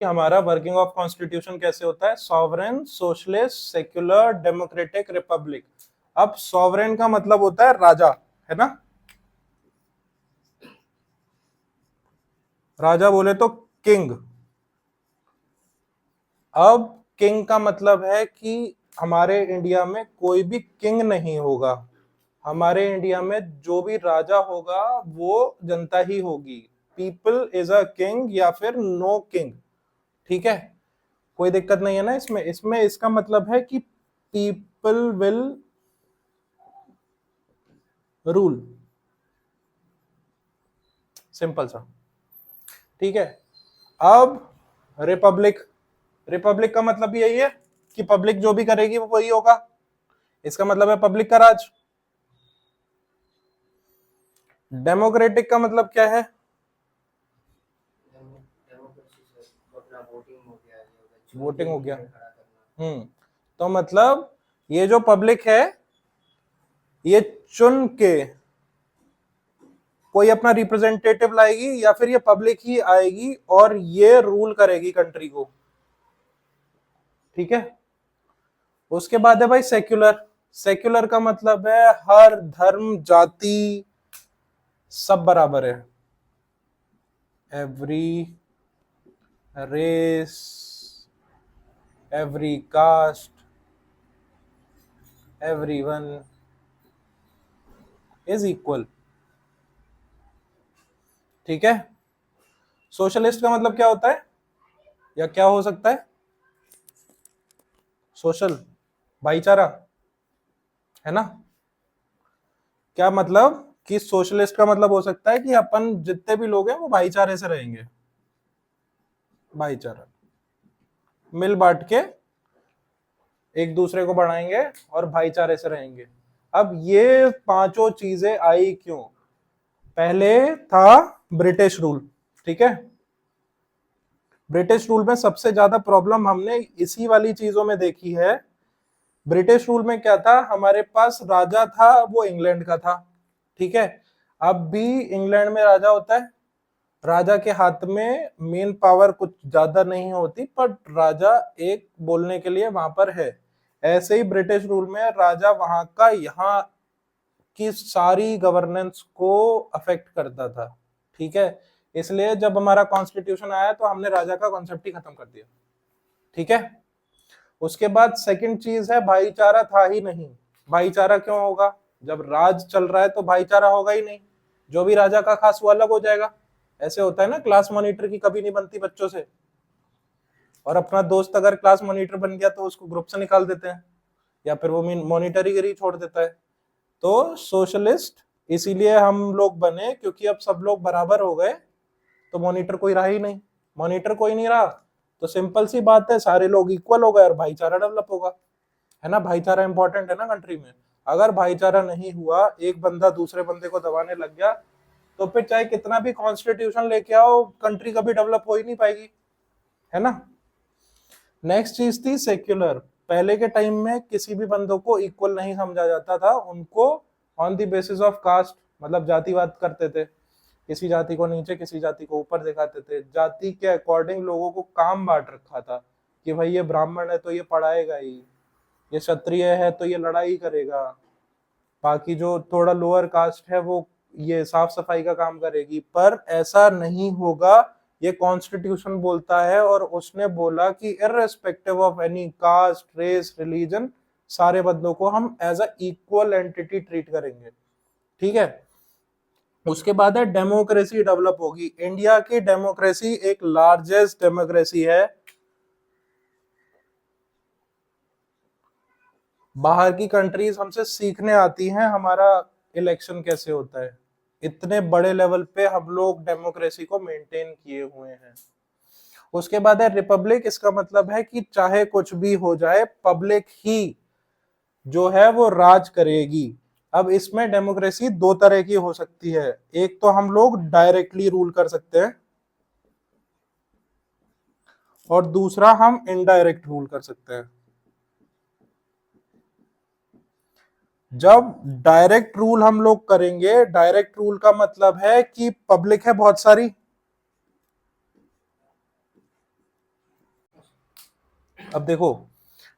कि हमारा working of constitution कैसे होता है, sovereign, socialist, secular, democratic, Republic. अब सॉवरेन का मतलब होता है राजा, है ना, राजा बोले तो किंग। अब किंग का मतलब है कि हमारे इंडिया में कोई भी किंग नहीं होगा, हमारे इंडिया में जो भी राजा होगा वो जनता ही होगी। पीपल इज अ किंग या फिर नो किंग, ठीक है, कोई दिक्कत नहीं है ना इसमें। इसमें इसका मतलब है कि पीपल विल रूल, सिंपल सा, ठीक है। अब रिपब्लिक, रिपब्लिक का मतलब भी यही है कि पब्लिक जो भी करेगी वो वही होगा, इसका मतलब है पब्लिक का राज। डेमोक्रेटिक का मतलब क्या है, वोटिंग हो गया। तो मतलब ये जो पब्लिक है ये चुन के कोई अपना रिप्रेजेंटेटिव लाएगी या फिर ये पब्लिक ही आएगी और ये रूल करेगी कंट्री को, ठीक है। उसके बाद है भाई सेक्युलर। सेक्युलर का मतलब है हर धर्म जाति सब बराबर है, every race, every caste, everyone is equal, ठीक है। सोशलिस्ट का मतलब क्या होता है या क्या हो सकता है, सोशल भाईचारा, है ना। क्या मतलब कि सोशलिस्ट का मतलब हो सकता है कि अपन जितने भी लोग हैं वो भाईचारे से रहेंगे, भाईचारा, मिल बांट के एक दूसरे को बढ़ाएंगे और भाईचारे से रहेंगे। अब ये पांचों चीजें आई क्यों, पहले था ब्रिटिश रूल, ठीक है। ब्रिटिश रूल में सबसे ज्यादा प्रॉब्लम हमने इसी वाली चीजों में देखी है। ब्रिटिश रूल में क्या था, हमारे पास राजा था वो इंग्लैंड का था, ठीक है। अब भी इंग्लैंड में राजा होता है, राजा के हाथ में मेन पावर कुछ ज्यादा नहीं होती पर राजा एक बोलने के लिए वहां पर है। ऐसे ही ब्रिटिश रूल में राजा वहां का यहाँ की सारी गवर्नेंस को अफेक्ट करता था, ठीक है। इसलिए जब हमारा कॉन्स्टिट्यूशन आया तो हमने राजा का कॉन्सेप्ट ही खत्म कर दिया, ठीक है। उसके बाद सेकंड चीज है भाईचारा था ही नहीं। भाईचारा क्यों होगा, जब राज चल रहा है तो भाईचारा होगा ही नहीं, जो भी राजा का खास वो अलग हो जाएगा। ऐसे होता है ना, क्लास मॉनिटर की कभी नहीं बनती बच्चों से, और अपना दोस्त अगर क्लास मॉनिटर बन गया तो उसको ग्रुप से निकाल देते हैं या फिर वो मॉनिटरीगिरी छोड़ देता है। तो सोशलिस्ट इसीलिए हम लोग बने क्योंकि अब सब लोग बराबर हो गए तो मॉनिटर कोई रहा ही नहीं, मॉनिटर कोई नहीं रहा तो सिंपल सी बात है सारे लोग इक्वल हो गए और भाईचारा डेवलप होगा, है ना। भाईचारा इंपॉर्टेंट है ना कंट्री में। अगर भाईचारा नहीं हुआ, एक बंदा दूसरे बंदे को दबाने लग गया तो फिर चाहे कितना भी कॉन्स्टिट्यूशन लेके आओ कंट्री कभी डेवलप हो ही नहीं पाएगी, है ना। नेक्स्ट चीज थी सेक्युलर। पहले के टाइम में किसी भी बंदों को इक्वल नहीं समझा जाता था, उनको on the basis of caste मतलब जातिवाद करते थे, किसी जाति को नीचे किसी जाति को ऊपर दिखाते थे, जाति के अकॉर्डिंग लोगों को काम बांट रखा था कि भाई ये ब्राह्मण है तो ये पढ़ाएगा ही, ये क्षत्रिय है तो ये लड़ाई करेगा, बाकी जो थोड़ा लोअर कास्ट है वो ये साफ सफाई का काम करेगी। पर ऐसा नहीं होगा, ये कॉन्स्टिट्यूशन बोलता है और उसने बोला कि irrespective of any caste race religion सारे बंदों को हम as a equal entity treat करेंगे, ठीक है। उसके बाद है डेमोक्रेसी डेवलप होगी। इंडिया की डेमोक्रेसी एक लार्जेस्ट डेमोक्रेसी है, बाहर की कंट्रीज हमसे सीखने आती हैं हमारा इलेक्शन कैसे होता है, इतने बड़े लेवल पे हम लोग डेमोक्रेसी को मेंटेन किए हुए हैं। उसके बाद है रिपब्लिक। इसका मतलब है कि चाहे कुछ भी हो जाए पब्लिक ही जो है वो राज करेगी। अब इसमें डेमोक्रेसी दो तरह की हो सकती है, एक तो हम लोग डायरेक्टली रूल कर सकते हैं और दूसरा हम इनडायरेक्ट रूल कर सकते हैं। जब डायरेक्ट रूल हम लोग करेंगे, डायरेक्ट रूल का मतलब है कि पब्लिक है बहुत सारी, अब देखो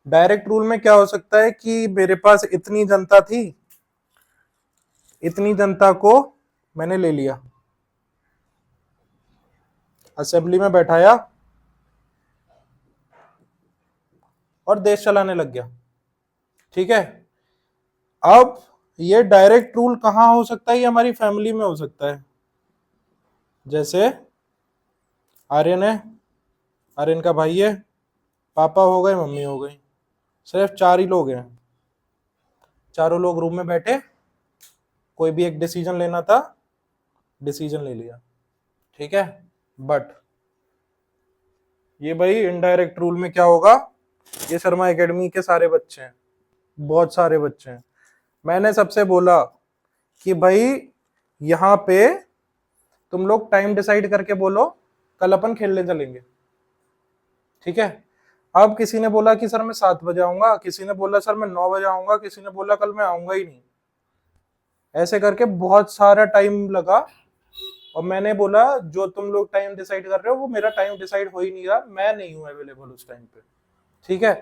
डायरेक्ट रूल में क्या हो सकता है कि मेरे पास इतनी जनता थी, इतनी जनता को मैंने ले लिया, असेंबली में बैठाया और देश चलाने लग गया। ठीक है, अब ये डायरेक्ट रूल कहां हो सकता है? ये हमारी फैमिली में हो सकता है। जैसे आर्यन है, आर्यन का भाई है, पापा हो गए, मम्मी हो गई, सिर्फ 4 ही लोग हैं। चारों लोग रूम में बैठे, कोई भी एक डिसीजन लेना था, डिसीजन ले लिया। ठीक है, बट ये भाई इनडायरेक्ट रूल में क्या होगा? ये शर्मा एकेडमी के सारे बच्चे हैं, बहुत सारे बच्चे हैं। मैंने सबसे बोला कि भाई यहाँ पे तुम लोग टाइम डिसाइड करके बोलो, कल अपन खेलने चलेंगे। ठीक है, अब किसी ने बोला कि सर मैं 7 बजे आऊंगा, किसी ने बोला सर मैं 9 बजे आऊंगा, किसी ने बोला कल मैं आऊंगा ही नहीं। ऐसे करके बहुत सारा टाइम लगा और मैंने बोला जो तुम लोग टाइम डिसाइड कर रहे हो वो मेरा टाइम डिसाइड हो ही नहीं रहा, मैं नहीं हूं अवेलेबल उस टाइम पे। ठीक है,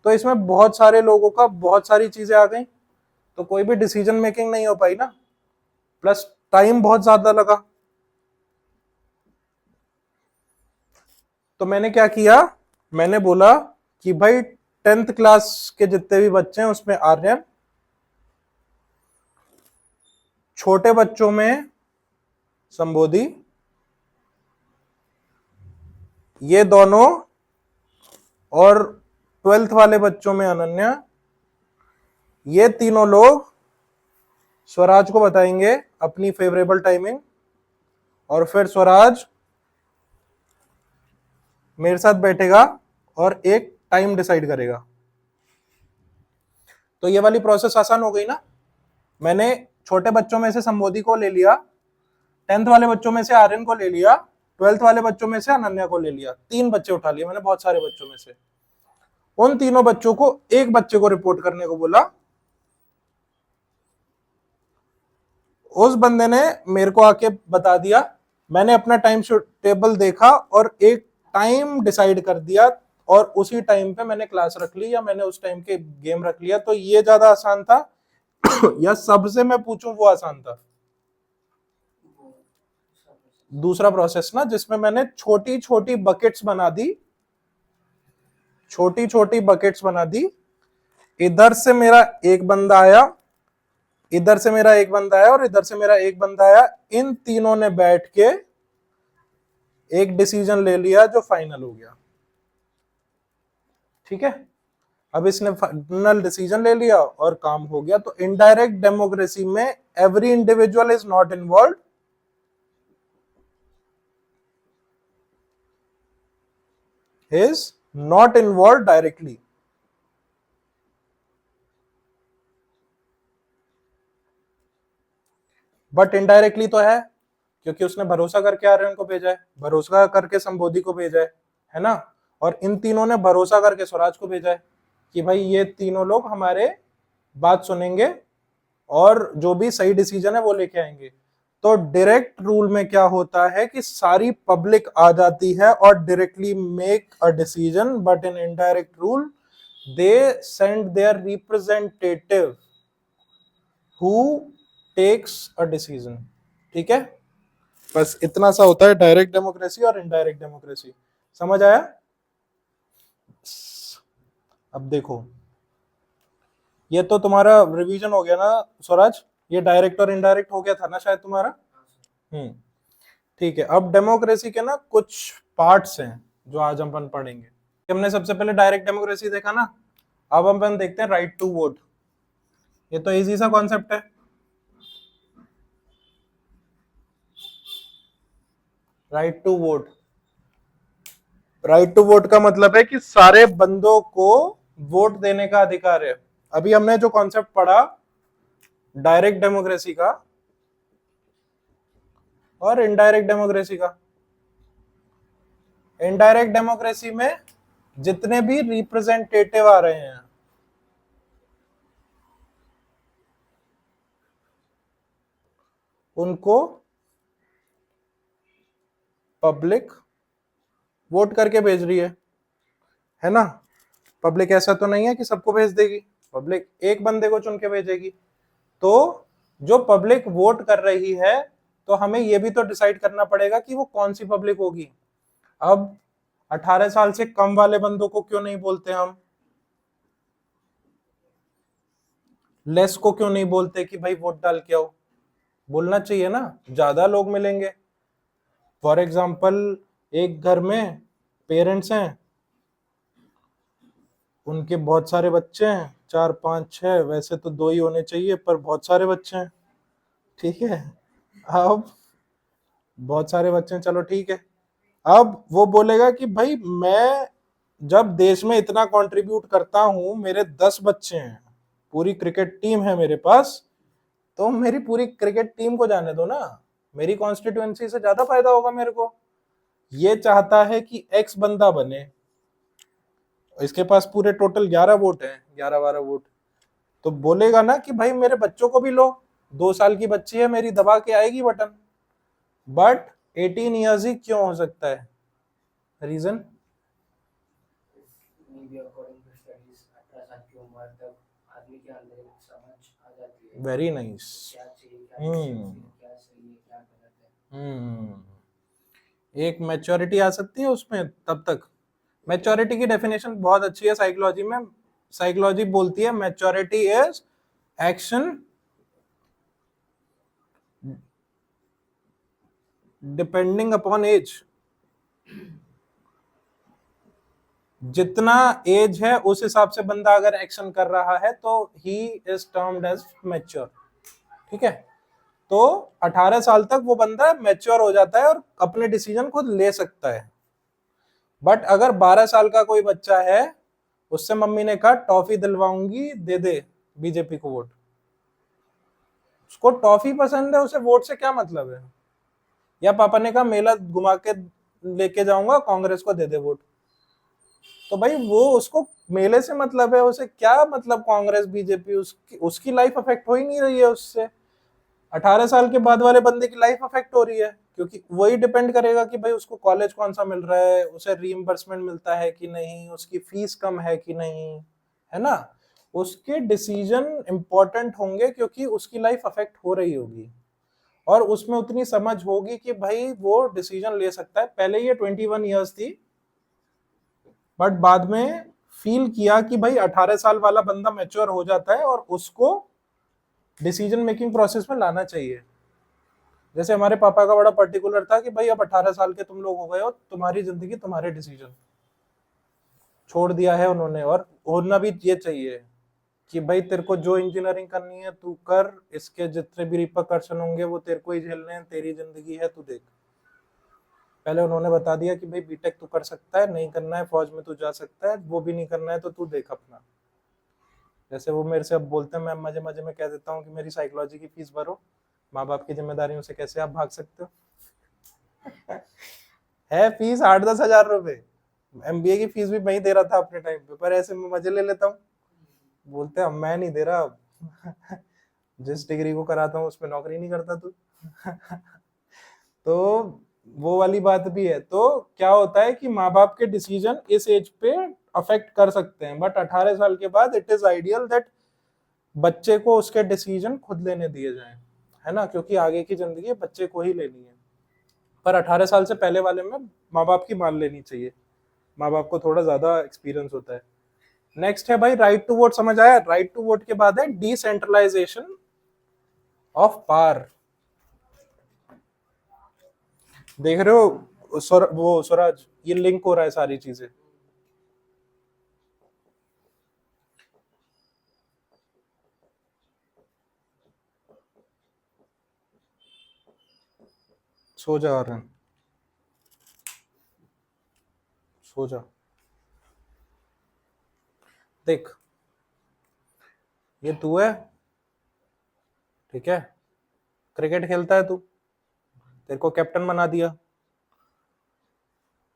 तो इसमें बहुत सारे लोगों का बहुत सारी चीजें आ गई, तो कोई भी डिसीजन मेकिंग नहीं हो पाई ना, प्लस टाइम बहुत ज्यादा लगा। तो मैंने क्या किया, मैंने बोला कि भाई 10th क्लास के जितने भी बच्चे हैं उसमें आर्यन, छोटे बच्चों में संबोधि, ये दोनों, और 12th वाले बच्चों में अनन्या, ये तीनों लोग स्वराज को बताएंगे अपनी फेवरेबल टाइमिंग, और फिर स्वराज मेरे साथ बैठेगा और एक टाइम डिसाइड करेगा। तो ये वाली प्रोसेस आसान हो गई ना। मैंने छोटे बच्चों में से संबोधि को ले लिया, 10th वाले बच्चों में से आर्यन को ले लिया, 12th वाले बच्चों में से अनन्या को ले लिया, 3 बच्चे उठा लिए मैंने बहुत सारे बच्चों में से। उन तीनों बच्चों को एक बच्चे को रिपोर्ट करने को बोला। उस बंदे ने मेरे को आके बता दिया, मैंने अपना टाइम टेबल देखा और एक टाइम डिसाइड कर दिया, और उसी टाइम पे मैंने क्लास रख ली या मैंने उस टाइम के गेम रख लिया। तो ये ज्यादा आसान था या सबसे मैं पूछूं वो आसान था? दूसरा प्रोसेस ना, जिसमें मैंने छोटी छोटी बकेट्स बना दी, छोटी छोटी बकेट्स बना दी। इधर से मेरा एक बंदा आया, इधर से मेरा एक बंदा आया और इधर से मेरा एक बंदा आया, इन तीनों ने बैठ के एक डिसीजन ले लिया जो फाइनल हो गया। ठीक है, अब इसने फाइनल डिसीजन ले लिया और काम हो गया। तो इनडायरेक्ट डेमोक्रेसी में every individual is not involve, is not involve directly, but indirectly तो है, क्योंकि उसने भरोसा करके आर्यन को भेजा है, भरोसा करके संबोधि को भेजा है ना, और इन तीनों ने भरोसा करके स्वराज को भेजा है कि भाई ये तीनों लोग हमारे बात सुनेंगे और जो भी सही डिसीजन है वो लेके आएंगे। तो डायरेक्ट रूल में क्या होता है कि सारी पब्लिक आ जाती है और directly make a decision, but in indirect rule they send their representative who takes a decision. ठीक है, बस इतना सा होता है डायरेक्ट डेमोक्रेसी और इनडायरेक्ट डेमोक्रेसी। समझ आया? अब देखो, ये तो तुम्हारा रिवीजन हो गया ना स्वराज, ये डायरेक्ट और इनडायरेक्ट हो गया था ना शायद तुम्हारा। ठीक है, अब डेमोक्रेसी के ना कुछ पार्ट्स हैं जो आज अपन पढ़ेंगे। हमने सबसे पहले डायरेक्ट डेमोक्रेसी देखा ना, अब अपन देखते हैं राइट टू वोट। ये तो इजी सा कॉन्सेप्ट है। Right to vote, right to vote का मतलब है कि सारे बंदों को वोट देने का अधिकार है। अभी हमने जो कॉन्सेप्ट पढ़ा डायरेक्ट डेमोक्रेसी का और इनडायरेक्ट डेमोक्रेसी का, इनडायरेक्ट डेमोक्रेसी में जितने भी रिप्रेजेंटेटिव आ रहे हैं उनको पब्लिक वोट करके भेज रही है ना। पब्लिक ऐसा तो नहीं है कि सबको भेज देगी, पब्लिक एक बंदे को चुन के भेजेगी। तो जो पब्लिक वोट कर रही है, तो हमें यह भी तो डिसाइड करना पड़ेगा कि वो कौन सी पब्लिक होगी। अब 18 साल से कम वाले बंदों को क्यों नहीं बोलते हम, लेस को क्यों नहीं बोलते कि भाई वोट डाल के आओ? बोलना चाहिए ना, ज्यादा लोग मिलेंगे। फॉर एग्जाम्पल, एक घर में पेरेंट्स हैं, उनके बहुत सारे बच्चे हैं, 4 5 6, वैसे तो 2 ही होने चाहिए पर बहुत सारे बच्चे हैं, ठीक है। अब बहुत सारे बच्चे हैं, चलो ठीक है। अब वो बोलेगा कि भाई मैं जब देश में इतना कंट्रीब्यूट करता हूं, मेरे 10 बच्चे हैं, पूरी क्रिकेट टीम है मेरे पास, तो मेरी पूरी क्रिकेट टीम को जाने दो ना, मेरी कॉन्स्टिट्यूएंसी से ज्यादा फायदा होगा मेरे को। ये चाहता है कि एक्स बंदा बने, इसके पास पूरे टोटल 11 वोट है, 11 12 वोट, तो बोलेगा ना कि भाई मेरे बच्चों को भी लो, 2 साल की बच्ची है मेरी, दबा के आएगी बटन। बट 18 ईयर्स ही क्यों हो सकता है? Reason very nice. एक मैच्योरिटी आ सकती है उसमें, तब तक मैच्योरिटी की डेफिनेशन बहुत अच्छी है साइकोलॉजी में। साइकोलॉजी बोलती है maturity is action depending upon age. जितना एज है उस हिसाब से बंदा अगर एक्शन कर रहा है तो he is termed as mature, ठीक है। तो 18 साल तक वो बंदा मैच्योर हो जाता है और अपने डिसीजन खुद ले सकता है। बट अगर 12 साल का कोई बच्चा है, उससे मम्मी ने कहा टॉफी दिलवाऊंगी, दे दे बीजेपी को वोट, उसको टॉफी पसंद है, उसे वोट से क्या मतलब है? या पापा ने कहा मेला घुमा के लेके जाऊंगा, कांग्रेस को दे दे वोट, तो भाई वो उसको मेले से मतलब है, उसे क्या मतलब कांग्रेस बीजेपी, उसकी लाइफ अफेक्ट हो ही नहीं रही है उससे। 18 साल के बाद वाले बंदे की लाइफ अफेक्ट हो रही है, क्योंकि वही डिपेंड करेगा कि भाई उसको कॉलेज कौन सा मिल रहा है, उसे रीइंबर्समेंट मिलता है कि नहीं, उसकी फीस कम है कि नहीं, है ना। उसके डिसीजन इंपॉर्टेंट होंगे क्योंकि उसकी लाइफ अफेक्ट हो रही होगी और उसमें उतनी समझ होगी कि भाई वो डिसीजन ले सकता है। पहले ये 21 ईयर्स थी, बट बाद में फील किया कि भाई 18 साल वाला बंदा मैच्योर हो जाता है और उसको डिसीजन मेकिंग प्रोसेस में लाना चाहिए। जैसे हमारे पापा का बड़ा पर्टिकुलर था कि भाई अब 18 साल के तुम लोग हो गए हो, तुम्हारी जिंदगी तुम्हारे डिसीजन, छोड़ दिया है उन्होंने। और होना भी ये चाहिए कि भाई तेरे को जो इंजीनियरिंग करनी है तू कर, इसके जितने भी रिperकशन होंगे वो तेरे को ही झेलने हैं, तेरी जिंदगी है, तू देख। पहले उन्होंने बता दिया कि भाई बीटेक तू कर सकता है, नहीं करना है फौज में तू जा सकता है, वो भी नहीं करना है तो तू देख अपना। जैसे वो मेरे से अब बोलते हैं, मैं मजे मजे में कह देता हूँ कि मेरी साइकोलॉजी की फीस भरो, माँ बाप की जिम्मेदारियों से कैसे आप भाग सकते हो? है फीस 8 10 हजार रुपए, एमबीए की फीस भी मैं ही दे रहा था अपने टाइम पे, पर ऐसे मैं मजे ले लेता हूँ। बोलते हैं मैं नहीं दे रहा अब। जिस डिग्री को कराता हूँ उसमें नौकरी नहीं करता तू। तो वो वाली बात भी है। तो क्या होता है कि माँ बाप के डिसीजन इस एज पे अफेक्ट कर सकते हैं, बट 18 साल के बाद इट इज आइडियल दैट बच्चे को उसके डिसीजन खुद लेने दिए जाएं, है ना, क्योंकि आगे की जिंदगी बच्चे को ही लेनी है। पर 18 साल से पहले वाले में माँ बाप की मान लेनी चाहिए, माँ बाप को थोड़ा ज्यादा एक्सपीरियंस होता है। नेक्स्ट है भाई राइट टू वोट, समझ आया? राइट टू वोट के बाद है डिसेंट्रलाइजेशन ऑफ पावर। देख रहे हो वो स्वराज, ये लिंक हो रहा है सारी चीजें। सो जा रहे हैं, सो जा। देख, ये तू है, ठीक है, क्रिकेट खेलता है तू, तेरे को कैप्टन बना दिया,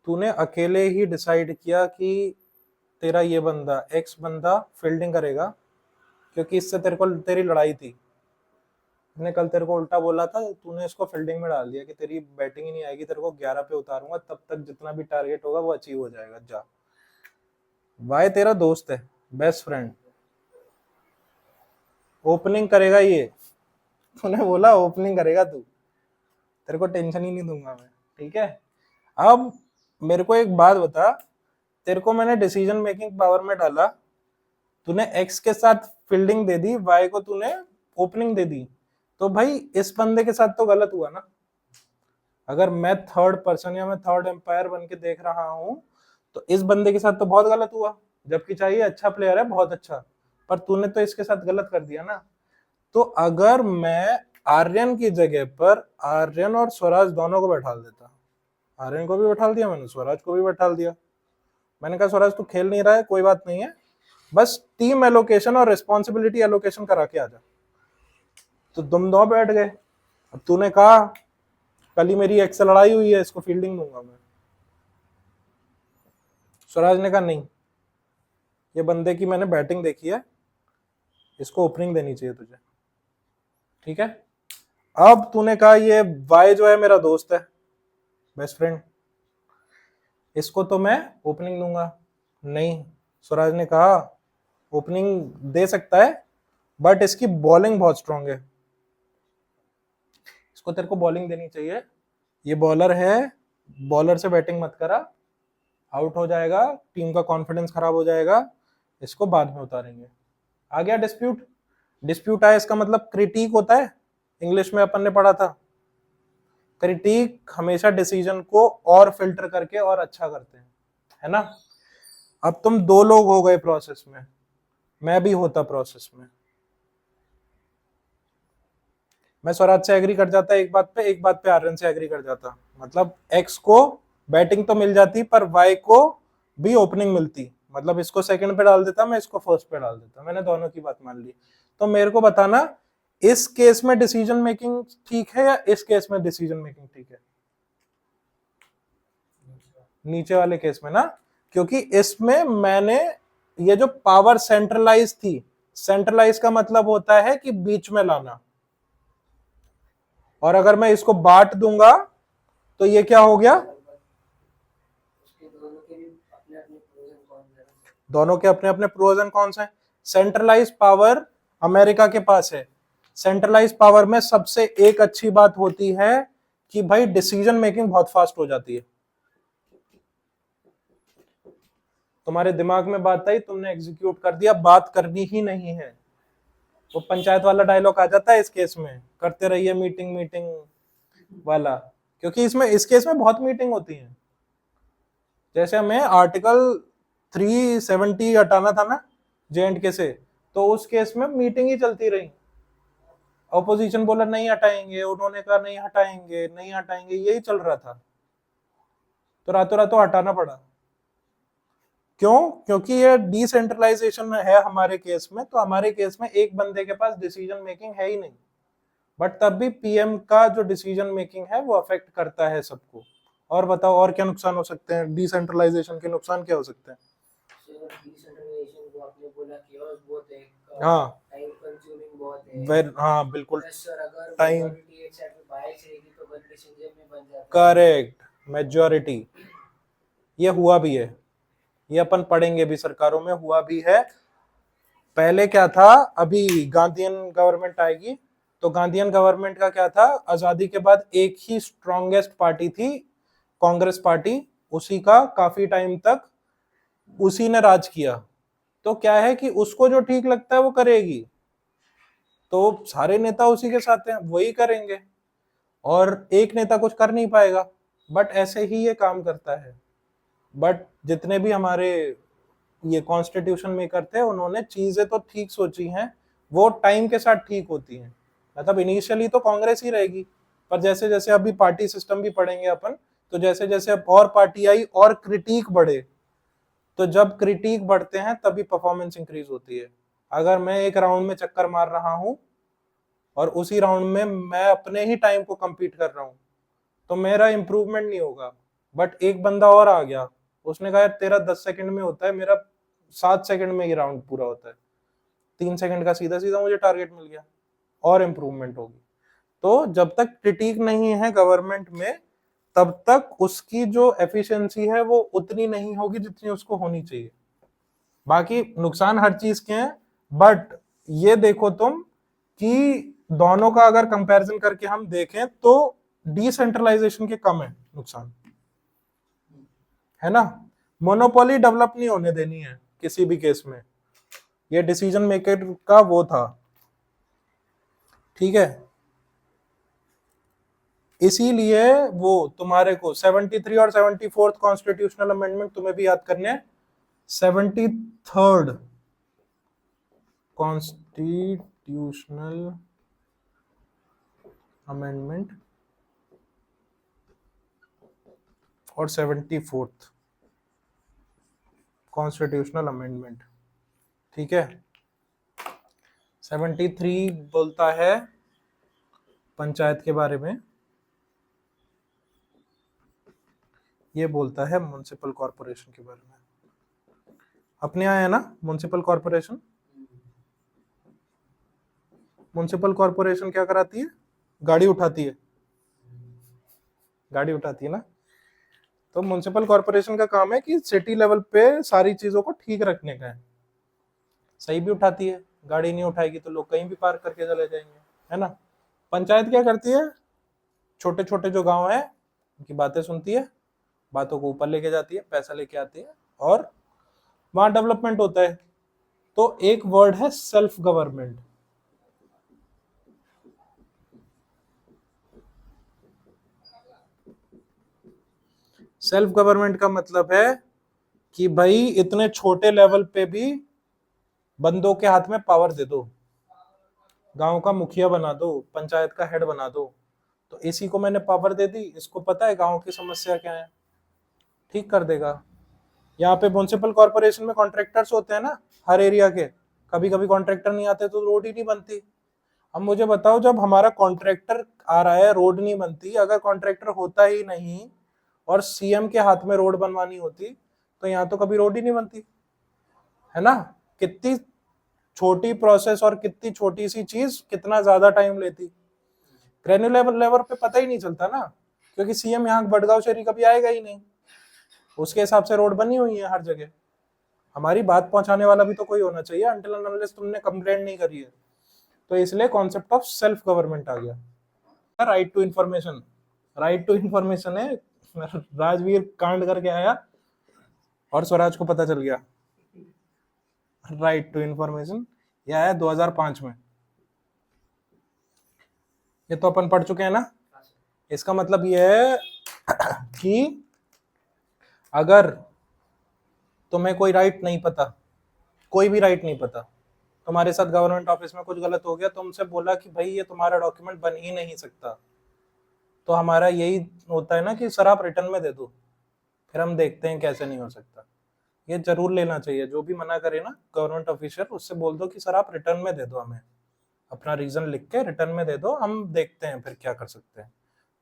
तूने अकेले ही डिसाइड किया कि तेरा ये बंदा एक्स बंदा फील्डिंग करेगा, क्योंकि इससे तेरे को तेरी लड़ाई थी, मैंने कल तेरे को उल्टा बोला था, तूने इसको फील्डिंग में डाल दिया कि तेरी बैटिंग ही नहीं आएगी, तेरे को 11 पे उतारूंगा, तब तक जितना भी टारगेट होगा वो अचीव हो जाएगा, जा। वाई तेरा दोस्त है, बेस्ट फ्रेंड, ओपनिंग करेगा ये, तूने बोला ओपनिंग करेगा तू, तेरे को टेंशन ही नहीं दूंगा मैं, ठीक है। अब मेरे को एक बात बता, तेरे को मैंने डिसीजन मेकिंग पावर में डाला, तूने एक्स के साथ फील्डिंग दे दी, वाई को तूने ओपनिंग दे दी, तो भाई इस बंदे के साथ तो गलत हुआ ना। अगर मैं थर्ड पर्सन या मैं थर्ड एम्पायर बन के देख रहा हूं, तो इस बंदे के साथ तो बहुत गलत हुआ, जबकि चाहिए अच्छा प्लेयर है, बहुत अच्छा, पर तूने तो इसके साथ गलत कर दिया ना। तो अगर मैं आर्यन की जगह पर आर्यन और स्वराज दोनों को बैठा देता, आर्यन को भी बैठा दिया मैंने, स्वराज को भी बैठा दिया, मैंने कहा स्वराज तू खेल नहीं रहा है, कोई बात नहीं है, बस टीम एलोकेशन और रिस्पॉन्सिबिलिटी एलोकेशन करा के आ जा। तो तुम दो बैठ गए। अब तूने कहा कल ही मेरी एक से लड़ाई हुई है, इसको फील्डिंग दूंगा मैं, स्वराज ने कहा नहीं, ये बंदे की मैंने बैटिंग देखी है, इसको ओपनिंग देनी चाहिए तुझे, ठीक है। अब तूने कहा ये वाई जो है मेरा दोस्त है, बेस्ट फ्रेंड, इसको तो मैं ओपनिंग दूंगा, नहीं, स्वराज ने कहा ओपनिंग दे सकता है, बट इसकी बॉलिंग बहुत स्ट्रांग है, इसको तेरे को बॉलिंग देनी चाहिए, ये बॉलर है, बॉलर से बैटिंग मत करा, आउट हो जाएगा, टीम का कॉन्फिडेंस खराब हो जाएगा, इसको बाद में उतारेंगे। आ गया डिस्प्यूट, डिस्प्यूट आया इसका मतलब क्रिटिक होता है, इंग्लिश में अपन ने पढ़ा था, क्रिटिक हमेशा डिसीजन को और फिल्टर करके और अच्छा करते हैं, है ना। अब तुम दो लोग हो गए प्रोसेस में, मैं भी होता प्रोसेस में, मैं स्वराज से एग्री कर जाता एक बात पे आर्यन से एग्री कर जाता, मतलब एक्स को बैटिंग तो मिल जाती पर वाई को भी ओपनिंग मिलती, मतलब इसको सेकंड पे डाल देता, मैं इसको फर्स्ट पे डाल देता, मैंने दोनों की बात मान ली। तो मेरे को बताना इस केस में डिसीजन मेकिंग ठीक है या इस केस में डिसीजन मेकिंग ठीक है, नीचे वाले केस में ना, क्योंकि इसमें मैंने ये जो पावर सेंट्रलाइज थी, सेंट्रलाइज का मतलब होता है कि बीच में लाना, और अगर मैं इसको बांट दूंगा तो ये क्या हो गया, दोनों के अपने अपने प्रोज एंड कॉन्स हैं। सेंट्रलाइज पावर अमेरिका के पास है, सेंट्रलाइज पावर में सबसे एक अच्छी बात होती है कि भाई डिसीजन मेकिंग बहुत फास्ट हो जाती है, तुम्हारे दिमाग में बात आई, तुमने एग्जीक्यूट कर दिया, बात करनी ही नहीं है, वो पंचायत वाला डायलॉग आ जाता है इस केस में, करते रहिए मीटिंग मीटिंग वाला, क्योंकि इसमें इस केस में बहुत मीटिंग होती है। जैसे हमें आर्टिकल 370 हटाना था ना J&K से, तो उस केस में मीटिंग ही चलती रही, ऑपोजिशन बोला नहीं हटाएंगे, उन्होंने कहा नहीं हटाएंगे नहीं हटाएंगे, यही चल रहा था, तो रातों रातों हटाना पड़ा। क्यों? क्योंकि ये डिसेंट्रलाइजेशन है हमारे केस में, तो हमारे केस में एक बंदे के पास डिसीजन मेकिंग है ही नहीं, बट तब भी पीएम का जो डिसीजन मेकिंग है वो अफेक्ट करता है सबको। और बताओ और क्या नुकसान हो सकते हैं, डिसेंट्रलाइजेशन के नुकसान क्या हो सकते हैं? हाँ हाँ बिल्कुल, टाइम, करेक्ट, मेजॉरिटी, ये हुआ भी है, ये अपन पढ़ेंगे भी, सरकारों में हुआ भी है। पहले क्या था, अभी गांधीयन गवर्नमेंट आएगी, तो गांधीयन गवर्नमेंट का क्या था, आजादी के बाद एक ही स्ट्रॉन्गेस्ट पार्टी थी, कांग्रेस पार्टी, उसी का काफी टाइम तक उसी ने राज किया, तो क्या है कि उसको जो ठीक लगता है वो करेगी, तो सारे नेता उसी के साथ हैं, वही करेंगे, और एक नेता कुछ कर नहीं पाएगा, बट ऐसे ही ये काम करता है। बट जितने भी हमारे ये कॉन्स्टिट्यूशन मेकर थे, उन्होंने चीजें तो ठीक सोची हैं, वो टाइम के साथ ठीक होती हैं, मतलब इनिशियली तो कांग्रेस ही रहेगी, पर जैसे जैसे अभी पार्टी सिस्टम भी पढ़ेंगे अपन, तो जैसे जैसे अब और पार्टी आई और क्रिटिक बढ़े, तो जब क्रिटिक बढ़ते हैं तभी परफॉर्मेंस इंक्रीज होती है। अगर मैं एक राउंड में चक्कर मार रहा हूं और उसी राउंड में मैं अपने ही टाइम को कंपीट कर रहा हूं, तो मेरा इंप्रूवमेंट नहीं होगा, बट एक बंदा और आ गया, उसने कहा तेरा 10 सेकंड में होता है, मेरा 7 सेकंड में ये राउंड पूरा होता है, 3 सेकंड का सीधा सीधा मुझे टारगेट मिल गया, और इंप्रूवमेंट होगी। तो जब तक क्रिटिक नहीं है गवर्नमेंट में, तब तक उसकी जो एफिशिएंसी है वो उतनी नहीं होगी जितनी उसको होनी चाहिए। बाकी नुकसान हर चीज के हैं, बट ये देखो तुम कि दोनों का अगर कंपैरिजन करके हम देखें तो डिसेंट्रलाइजेशन के कम है नुकसान, है ना। मोनोपोली डेवलप नहीं होने देनी है किसी भी केस में, ये डिसीजन मेकर का वो था, ठीक है। इसीलिए वो तुम्हारे को 73 और 74th कॉन्स्टिट्यूशनल अमेंडमेंट तुम्हें भी याद करने हैं। 73rd कॉन्स्टिट्यूशनल अमेंडमेंट और 74th कॉन्स्टिट्यूशनल अमेंडमेंट, ठीक है। 73 बोलता है पंचायत के बारे में, ये बोलता है म्युनिसिपल कॉर्पोरेशन के बारे में। अपने यहाँ है ना म्युनिसिपल कॉर्पोरेशन, म्युनिसिपल कॉर्पोरेशन क्या कराती है, गाड़ी उठाती है, गाड़ी उठाती है ना। तो म्युनिसिपल कॉर्पोरेशन का काम है कि सिटी लेवल पे सारी चीजों को ठीक रखने का है, सही भी उठाती है, गाड़ी नहीं उठाएगी तो लोग कहीं भी पार्क करके चले जाएंगे, है ना। पंचायत क्या करती है, छोटे छोटे जो गांव है उनकी बातें सुनती है, बातों को ऊपर लेके जाती है, पैसा लेके आती है और वहां डेवलपमेंट होता है। तो एक वर्ड है सेल्फ गवर्नमेंट। सेल्फ गवर्नमेंट का मतलब है कि भाई इतने छोटे लेवल पे भी बंदों के हाथ में पावर दे दो, गांव का मुखिया बना दो, पंचायत का हेड बना दो, तो इसी को मैंने पावर दे दी, इसको पता है गांव की समस्या क्या है, ठीक कर देगा। यहाँ पे म्युनिसिपल कॉर्पोरेशन में कॉन्ट्रैक्टर्स होते हैं ना हर एरिया के, कभी कभी कॉन्ट्रैक्टर नहीं आते तो रोड ही नहीं बनती। अब मुझे बताओ जब हमारा कॉन्ट्रैक्टर आ रहा है रोड नहीं बनती, अगर कॉन्ट्रैक्टर होता ही नहीं और सीएम के हाथ में रोड बनवानी होती तो यहाँ तो कभी रोड ही नहीं बनती, है ना। कितनी छोटी प्रोसेस और कितनी छोटी सी चीज कितना ज्यादा टाइम लेती, ग्रेन्युलर लेवल पे पता ही नहीं चलता ना, क्योंकि सीएम यहाँ बड़गांव शहरी कभी आएगा ही नहीं, उसके हिसाब से रोड बनी हुई है हर जगह। हमारी बात पहुंचाने वाला भी तो कोई होना चाहिए, अनटिल अनलेस तुमने कंप्लेंट नहीं करी है। तो इसलिए कॉन्सेप्ट ऑफ सेल्फ गवर्नमेंट आ गया। Right to information, right to information है, राजवीर कांड करके आया और स्वराज को पता चल गया। राइट टू इंफॉर्मेशन ये आया 2005 में, ये तो अपन पढ़ चुके हैं ना। इसका मतलब ये है कि अगर तुम्हें कोई राइट नहीं पता, कोई भी राइट नहीं पता, तुम्हारे साथ गवर्नमेंट ऑफिस में कुछ गलत हो गया, तुमसे बोला कि भाई ये तुम्हारा डॉक्यूमेंट बन ही नहीं सकता, तो हमारा यही होता है ना कि सर आप रिटर्न में दे दो, फिर हम देखते हैं कैसे नहीं हो सकता। ये जरूर लेना चाहिए, जो भी मना करे ना गवर्नमेंट ऑफिशियल, उससे बोल दो कि सर आप रिटर्न में दे दो, हमें अपना रीजन लिख के रिटर्न में दे दो, हम देखते हैं फिर क्या कर सकते हैं।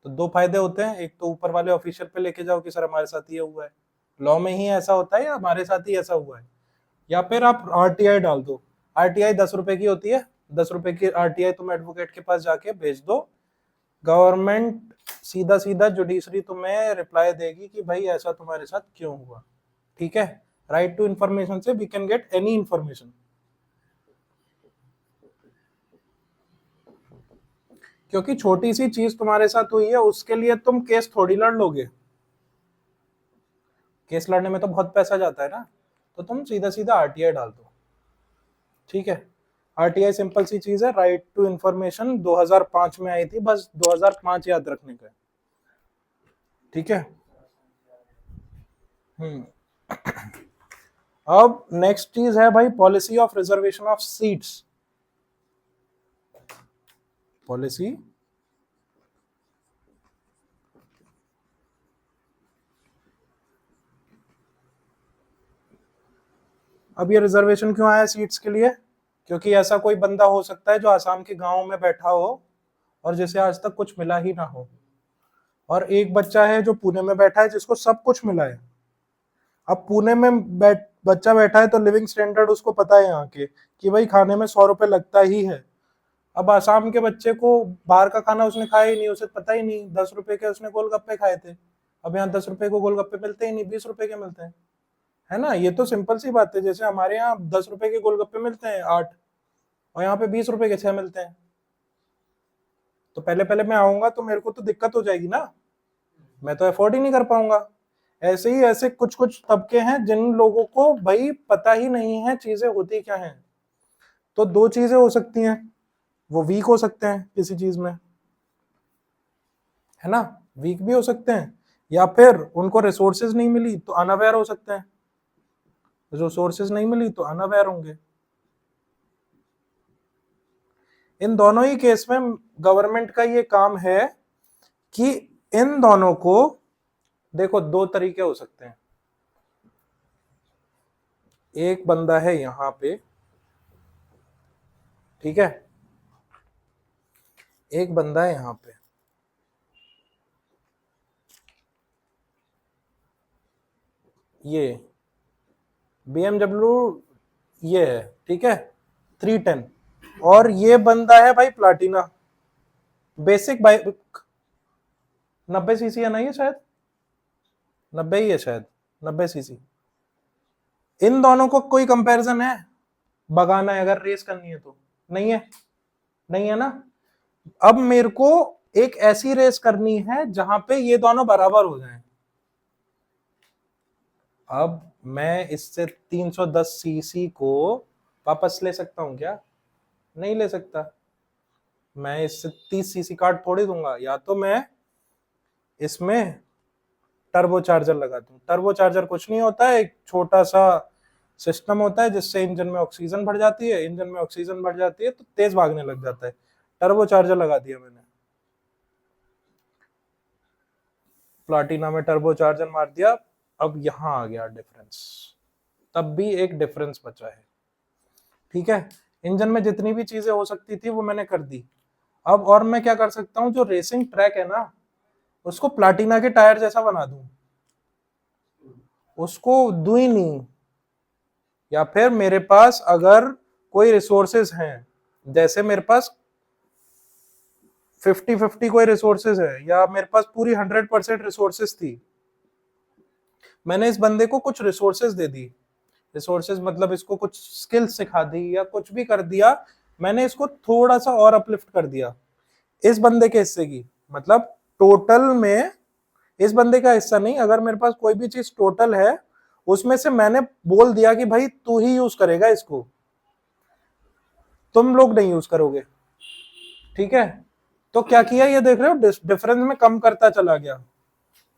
तो दो फायदे होते हैं, एक तो ऊपर वाले ऑफिशियल पे लेके जाओ कि सर हमारे साथ ये हुआ है, लॉ में ही ऐसा होता है या हमारे साथ ही ऐसा हुआ है, या फिर आप आरटीआई डाल दो। आरटीआई 10 रुपए की होती है, 10 रुपए की आरटीआई तुम एडवोकेट के पास जाके भेज दो, गवर्नमेंट सीधा सीधा जुडिशरी तुम्हें रिप्लाई देगी कि भाई ऐसा तुम्हारे साथ क्यों हुआ, ठीक है। राइट टू इंफॉर्मेशन से we can get any information, क्योंकि छोटी सी चीज तुम्हारे साथ हुई है उसके लिए तुम केस थोड़ी लड़ लोगे, केस लड़ने में तो बहुत पैसा जाता है ना, तो तुम सीधा सीधा आरटीआई डाल दो, ठीक है। आरटीआई सिंपल सी चीज है, राइट टू इंफॉर्मेशन 2005 में आई थी, बस 2005 याद रखने का, ठीक है। अब नेक्स्ट चीज है भाई policy of reservation of seats, policy अब ये रिजर्वेशन क्यों आया सीट्स के लिए, क्योंकि ऐसा कोई बंदा हो सकता है जो आसाम के गांव में बैठा हो और जिसे आज तक कुछ मिला ही ना हो, और एक बच्चा है जो पुणे में बैठा है जिसको सब कुछ मिला है। अब पुणे में बच्चा बैठा है तो लिविंग स्टैंडर्ड उसको पता है यहाँ के कि भाई खाने में 100 रुपए लगता ही है। अब आसाम के बच्चे को बाहर का खाना उसने खाया ही नहीं, उसे पता ही नहीं, 10 रुपए के उसने गोलगप्पे खाए थे, अब यहाँ 10 रुपए को गोलगप्पे मिलते ही नहीं, 20 रुपए के मिलते हैं, है ना। ये तो सिंपल सी बात है, जैसे हमारे यहाँ 10 रुपए के गोलगप्पे मिलते हैं 8, और यहाँ पे 20 रुपए के 6 मिलते हैं। तो पहले पहले मैं आऊंगा तो मेरे को तो दिक्कत हो जाएगी ना, मैं तो अफोर्ड ही नहीं कर पाऊंगा। ऐसे ही ऐसे कुछ कुछ तबके हैं जिन लोगों को भाई पता ही नहीं है चीजें होती क्या हैं। तो दो चीजें हो सकती हैं, वो वीक हो सकते हैं किसी चीज में, है ना, वीक भी हो सकते हैं, या फिर उनको रिसोर्सेज नहीं मिली तो अनअवेयर हो सकते हैं। रिसोर्सेज नहीं मिली तो अनअवेयर होंगे। इन दोनों ही केस में गवर्नमेंट का ये काम है कि इन दोनों को, देखो दो तरीके हो सकते हैं। एक बंदा है यहां पे, ठीक है, एक बंदा है यहां पे, ये BMW ये है, ठीक है, 310, और ये बंदा है भाई प्लाटिना बेसिक बाइक, 90 सीसी है ना ये, शायद 90 ही है, शायद 90 सीसी। इन दोनों को कोई कंपैरिजन है, भगाना है अगर रेस करनी है तो? नहीं है, नहीं है ना। अब मेरे को एक ऐसी रेस करनी है जहां पे ये दोनों बराबर हो जाएं। अब मैं इससे 310 सीसी को वापस ले सकता हूं क्या? नहीं ले सकता। मैं इससे 30 सीसी कार्ड थोड़ी दूंगा, या तो मैं इसमें टर्बो चार्जर लगा दूं। टर्बो चार्जर कुछ नहीं होता है, एक छोटा सा सिस्टम होता है जिससे इंजन में ऑक्सीजन भर जाती है, इंजन में ऑक्सीजन भर जाती है तो तेज भागने लग जाता है। टर्बो चार्जर लगा दिया मैंने, प्लाटिना में टर्बो चार्जर मार दिया। अब यहां आ गया डिफरेंस, तब भी एक डिफरेंस बचा है, ठीक है। इंजन में जितनी भी चीजें हो सकती थी वो मैंने कर दी। अब और मैं क्या कर सकता हूं, जो रेसिंग ट्रैक है ना उसको प्लाटिना के टायर जैसा बना दूं, उसको दूं ही नहीं। या फिर मेरे पास अगर कोई रिसोर्सेज हैं, जैसे मेरे पास 50-50 कोई रिसोर्सेज है, या मेरे पास पूरी 100% रिसोर्सेज थी, मैंने इस बंदे को कुछ रिसोर्सेज दे दी, रिसोर्सेज मतलब इसको कुछ स्किल्स सिखा दी या कुछ भी कर दिया, मैंने इसको थोड़ा सा और अपलिफ्ट कर दिया इस बंदे के हिस्से की, मतलब टोटल में इस बंदे का हिस्सा नहीं, अगर मेरे पास कोई भी चीज टोटल है उसमें से मैंने बोल दिया कि भाई तू ही यूज करेगा इसको, तुम लोग नहीं यूज करोगे, ठीक है। तो क्या किया, ये देख रहे हो डिफरेंस में कम करता चला गया।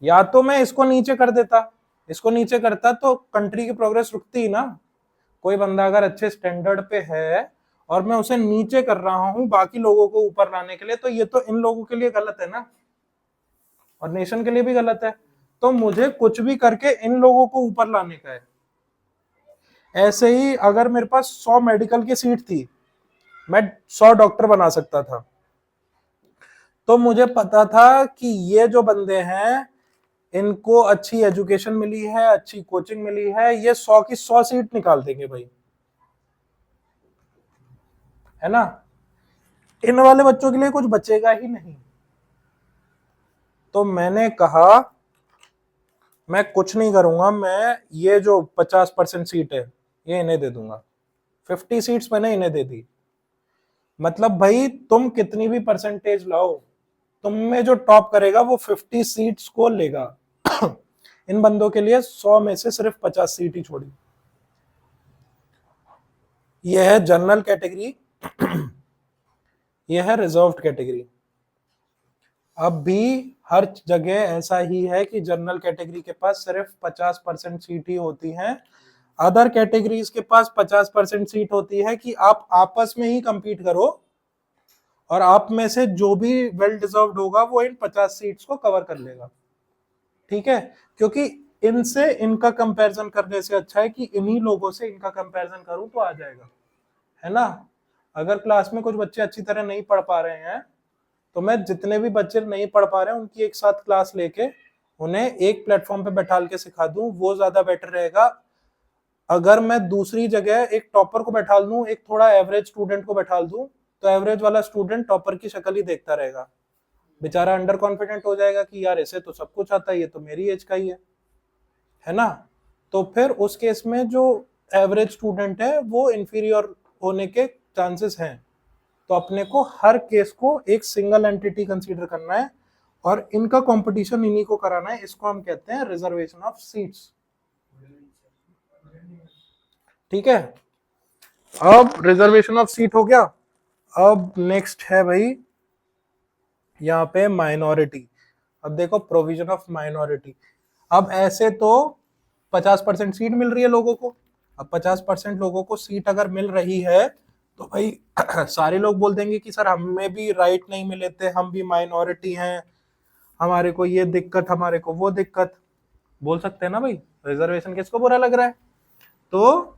या तो मैं इसको नीचे कर देता, इसको नीचे करता तो कंट्री की प्रोग्रेस रुकती ही ना। कोई बंदा अगर अच्छे स्टैंडर्ड पे है और मैं उसे नीचे कर रहा हूं बाकी लोगों को ऊपर लाने के लिए, तो ये तो इन लोगों के लिए गलत है ना, और नेशन के लिए भी गलत है। तो मुझे कुछ भी करके इन लोगों को ऊपर लाने का है। ऐसे ही अगर मेरे पास 100 मेडिकल की सीट थी, मैं 100 डॉक्टर बना सकता था। तो मुझे पता था कि ये जो बंदे हैं इनको अच्छी एजुकेशन मिली है, अच्छी कोचिंग मिली है, ये 100 की 100 सीट निकाल देंगे भाई, है ना। इन वाले बच्चों के लिए कुछ बचेगा ही नहीं। तो मैंने कहा मैं कुछ नहीं करूंगा, मैं ये जो 50% सीट है ये इन्हें दे दूंगा। 50 सीट्स मैंने इन्हें दे दी। मतलब भाई तुम कितनी भी परसेंटेज लाओ, तुम में जो टॉप करेगा वो 50 सीट्स को लेगा। इन बंदों के लिए 100 में से सिर्फ 50 सीट ही छोड़ी। यह है जनरल कैटेगरी, यह है रिजर्व्ड कैटेगरी। अब भी हर जगह ऐसा ही है कि जनरल कैटेगरी के पास सिर्फ 50% सीट ही होती हैं। अदर कैटेगरीज के पास 50% सीट होती है कि आप आपस में ही कंपीट करो, और आप में से जो भी वेल डिजर्व्ड होगा वो इन 50 सीट्स को कवर कर लेगा, ठीक है। क्योंकि इनसे इनका कंपैरिजन करने से अच्छा है कि इन्हीं लोगों से इनका कंपैरिजन करूं तो आ जाएगा, है ना। अगर क्लास में कुछ बच्चे अच्छी तरह नहीं पढ़ पा रहे हैं तो मैं जितने भी बच्चे नहीं पढ़ पा रहे हैं उनकी एक साथ क्लास लेके उन्हें एक प्लेटफॉर्म पे बैठा के सिखा दूं, वो ज्यादा बेटर रहेगा। अगर मैं दूसरी जगह एक टॉपर को बैठा दूं, एक थोड़ा एवरेज स्टूडेंट को बैठा दूं, तो एवरेज वाला स्टूडेंट टॉपर की शक्ल ही देखता रहेगा, बेचारा अंडर कॉन्फिडेंट हो जाएगा कि यार ऐसे तो सब कुछ आता है, ये तो मेरी एज का ही है ना। तो फिर उस केस में जो एवरेज स्टूडेंट है वो इंफीरियर होने के चांसेस हैं। तो अपने को हर केस को एक सिंगल एंटिटी कंसीडर करना है और इनका कंपटीशन इन्हीं को कराना है। इसको हम कहते हैं रिजर्वेशन ऑफ सीट्स। ठीक है, अब रिजर्वेशन ऑफ सीट हो गया। अब नेक्स्ट है भाई यहाँ पे माइनॉरिटी। अब देखो प्रोविजन ऑफ माइनॉरिटी। अब ऐसे तो 50% सीट मिल रही है लोगों को। अब 50% लोगों को सीट अगर मिल रही है तो भाई सारे लोग बोल देंगे कि सर हमें भी राइट नहीं मिले थे, हम भी माइनॉरिटी हैं, हमारे को ये दिक्कत, हमारे को वो दिक्कत। बोल सकते हैं ना भाई, रिजर्वेशन किसको बुरा लग रहा है। तो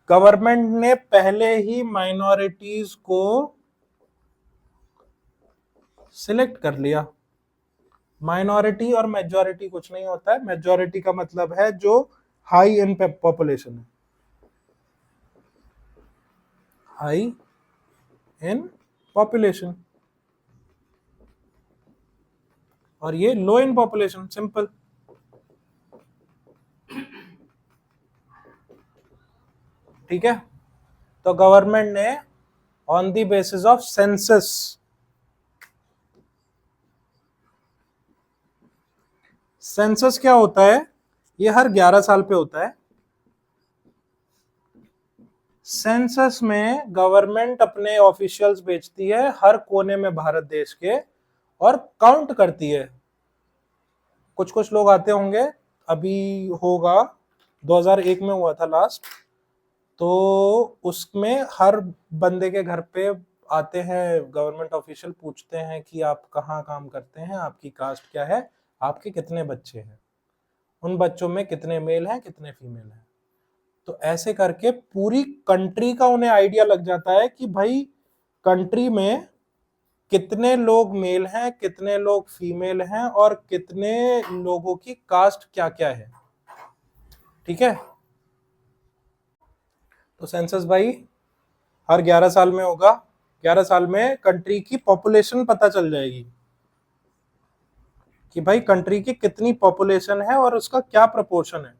गवर्नमेंट ने पहले ही माइनॉरिटीज को सिलेक्ट कर लिया। माइनॉरिटी और मेजॉरिटी कुछ नहीं होता है। मेजॉरिटी का मतलब है जो हाई इन पॉपुलेशन है, हाई इन पॉपुलेशन, और ये लो इन पॉपुलेशन, सिंपल। ठीक है, तो गवर्नमेंट ने on the basis of census, census क्या होता है, ये हर 11 साल पे होता है। सेंसस में गवर्नमेंट अपने ऑफिशियल्स भेजती है हर कोने में भारत देश के और काउंट करती है। कुछ कुछ लोग आते होंगे, अभी होगा 2001 में हुआ था लास्ट, तो उसमें हर बंदे के घर पे आते हैं गवर्नमेंट ऑफिशियल, पूछते हैं कि आप कहाँ काम करते हैं, आपकी कास्ट क्या है, आपके कितने बच्चे हैं, उन बच्चों में कितने मेल हैं कितने फीमेल हैं। तो ऐसे करके पूरी कंट्री का उन्हें आइडिया लग जाता है कि भाई कंट्री में कितने लोग मेल हैं कितने लोग फीमेल हैं और कितने लोगों की कास्ट क्या क्या है। ठीक है, तो सेंसस भाई हर 11 साल में होगा। 11 साल में कंट्री की पॉपुलेशन पता चल जाएगी कि भाई कंट्री की कितनी पॉपुलेशन है और उसका क्या प्रपोर्शन है।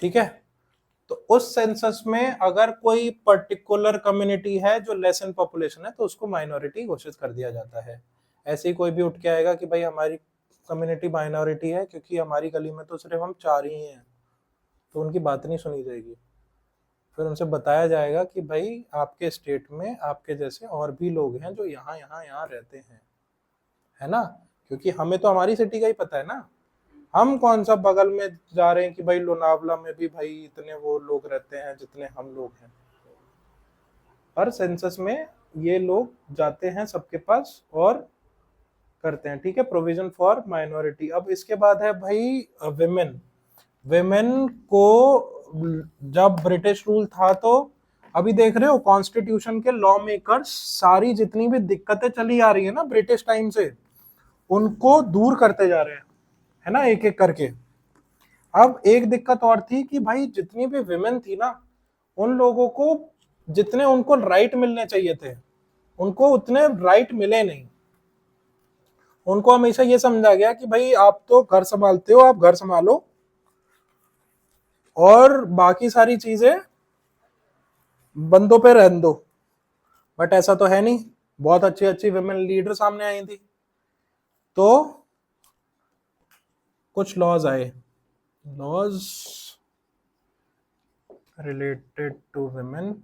ठीक है, तो उस सेंसस में अगर कोई पर्टिकुलर कम्युनिटी है जो लेस इन पॉपुलेशन है तो उसको माइनॉरिटी घोषित कर दिया जाता है। ऐसे ही कोई भी उठ के आएगा कि भाई हमारी कम्युनिटी माइनॉरिटी है क्योंकि हमारी गली में तो सिर्फ हम 4 ही हैं, तो उनकी बात नहीं सुनी जाएगी। फिर उनसे बताया जाएगा कि भाई आपके स्टेट में आपके जैसे और भी लोग हैं जो यहाँ यहाँ यहाँ रहते हैं, है ना, क्योंकि हमें तो हमारी सिटी का ही पता है ना, हम कौन सा बगल में जा रहे हैं कि भाई लोनावला में भी भाई इतने वो लोग रहते हैं जितने हम लोग हैं। पर सेंसस में ये लोग जाते हैं सबके पास और करते हैं। ठीक है, प्रोविजन फॉर माइनॉरिटी। अब इसके बाद है भाई विमेन। विमेन को जब ब्रिटिश रूल था तो अभी देख रहे हो कॉन्स्टिट्यूशन के लॉ मेकर्स सारी जितनी भी दिक्कतें चली आ रही है ना ब्रिटिश टाइम से, उनको दूर करते जा रहे हैं, है ना, एक एक करके। अब एक दिक्कत और थी कि भाई जितनी भी विमेन थी ना, उन लोगों को जितने उनको राइट मिलने चाहिए थे उनको उतने राइट मिले नहीं। उनको हमेशा ये समझा गया कि भाई आप तो घर संभालते हो, आप घर संभालो और बाकी सारी चीजें बंदों पे रहने दो। बट ऐसा तो है नहीं, बहुत अच्छी अच्छी विमेन लीडर सामने आई थी। तो कुछ लॉज आए, लॉज रिलेटेड टू विमेन।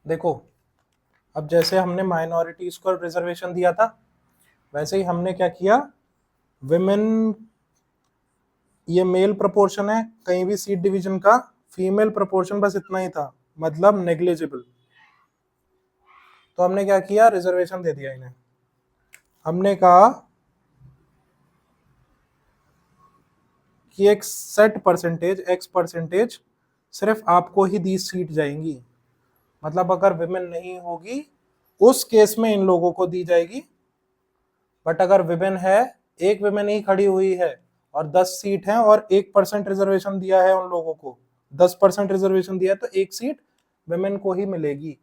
देखो, अब जैसे हमने माइनॉरिटीज को रिजर्वेशन दिया था वैसे ही हमने क्या किया, विमेन ये मेल प्रोपोर्शन है कहीं भी सीट डिवीजन का, फीमेल प्रोपोर्शन बस इतना ही था, मतलब नेग्लिजिबल। तो हमने क्या किया, रिजर्वेशन दे दिया इन्हें। हमने कहा कि एक सेट परसेंटेज एक्स परसेंटेज सिर्फ आपको ही 20 सीट जाएंगी, मतलब अगर विमेन नहीं होगी उस केस में इन लोगों को दी जाएगी बट अगर विमेन है, एक विमेन ही खड़ी हुई है और 10 सीट है और 1% रिजर्वेशन दिया है उन लोगों को, 10% रिजर्वेशन दिया है, तो एक सीट विमेन को ही मिलेगी।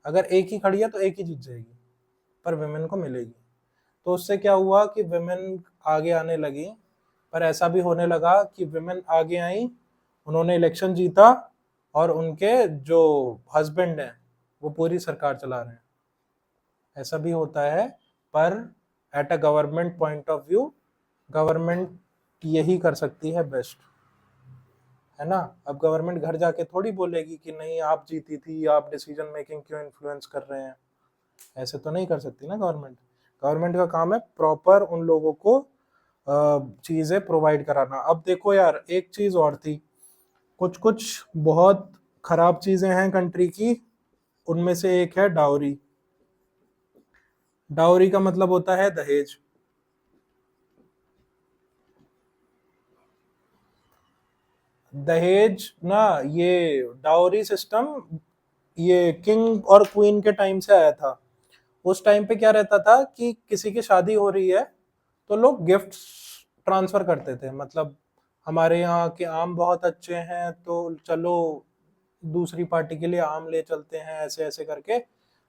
अगर एक ही खड़ी है तो एक ही जीत जाएगी, पर विमेन को मिलेगी। तो उससे क्या हुआ कि विमेन आगे आने लगी, पर ऐसा भी होने लगा कि विमेन आगे आई, उन्होंने इलेक्शन जीता और उनके जो हस्बैंड हैं वो पूरी सरकार चला रहे हैं। ऐसा भी होता है, पर at a government point of view government यही कर सकती है बेस्ट, है ना। अब गवर्नमेंट घर जाके थोड़ी बोलेगी कि नहीं आप जीती थी, आप डिसीजन मेकिंग क्यों इन्फ्लुएंस कर रहे हैं, ऐसे तो नहीं कर सकती ना गवर्नमेंट। गवर्नमेंट का काम है प्रॉपर उन लोगों को चीजें प्रोवाइड कराना। अब देखो यार, एक चीज और थी, कुछ कुछ बहुत खराब चीजें हैं कंट्री की, उनमें से एक है डाउरी। डाउरी का मतलब होता है दहेज। दहेज ना, ये डाउरी सिस्टम ये किंग और क्वीन के टाइम से आया था। उस टाइम पे क्या रहता था कि किसी की शादी हो रही है तो लोग गिफ्ट्स ट्रांसफर करते थे, मतलब हमारे यहाँ के आम बहुत अच्छे हैं तो चलो दूसरी पार्टी के लिए आम ले चलते हैं, ऐसे ऐसे करके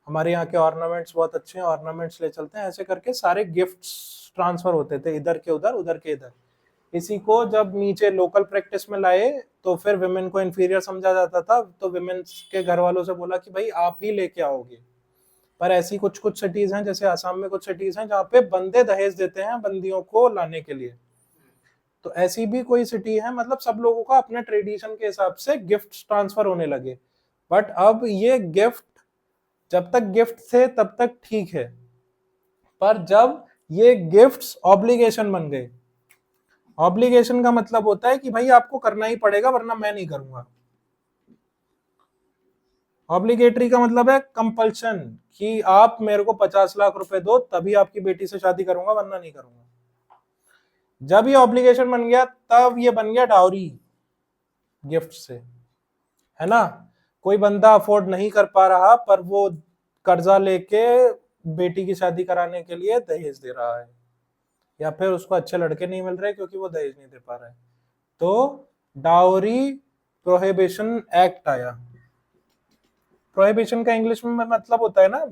हमारे यहाँ के ऑर्नामेंट्स बहुत अच्छे हैं, ऑर्नामेंट्स ले चलते हैं, ऐसे करके सारे गिफ्ट्स ट्रांसफर होते थे, इधर के उधर, उधर के इधर। इसी को जब नीचे लोकल प्रैक्टिस में लाए तो फिर विमेन को इंफीरियर समझा जाता था, तो विमेन के घर वालों से बोला कि भाई आप ही लेके आओगे। पर ऐसी कुछ कुछ सिटीज हैं, जैसे आसाम में कुछ सिटीज हैं जहाँ पे बंदे दहेज देते हैं बंदियों को लाने के लिए। तो ऐसी भी कोई सिटी है, मतलब सब लोगों का अपने ट्रेडिशन के हिसाब से गिफ्ट ट्रांसफर होने लगे। बट अब ये गिफ्ट, जब तक गिफ्ट थे तब तक ठीक है, पर जब ये गिफ्ट्स ऑब्लिगेशन बन गए, ऑब्लिगेशन का मतलब होता है कि भाई आपको करना ही पड़ेगा वरना मैं नहीं करूंगा। ऑब्लिगेटरी का मतलब है कंपल्शन, कि आप मेरे को 50 लाख रुपए दो तभी आपकी बेटी से शादी करूंगा वरना नहीं करूंगा। जब ये ऑब्लिगेशन बन गया तब ये बन गया डाउरी, गिफ्ट से, है ना। कोई बंदा अफोर्ड नहीं कर पा रहा पर वो कर्जा लेके बेटी की शादी कराने के लिए दहेज दे रहा है, या फिर उसको अच्छे लड़के नहीं मिल रहे क्योंकि वो दहेज नहीं दे पा रहा है, तो डाउरी प्रोहिबिशन एक्ट आया। प्रोहिबिशन का इंग्लिश में मतलब होता है ना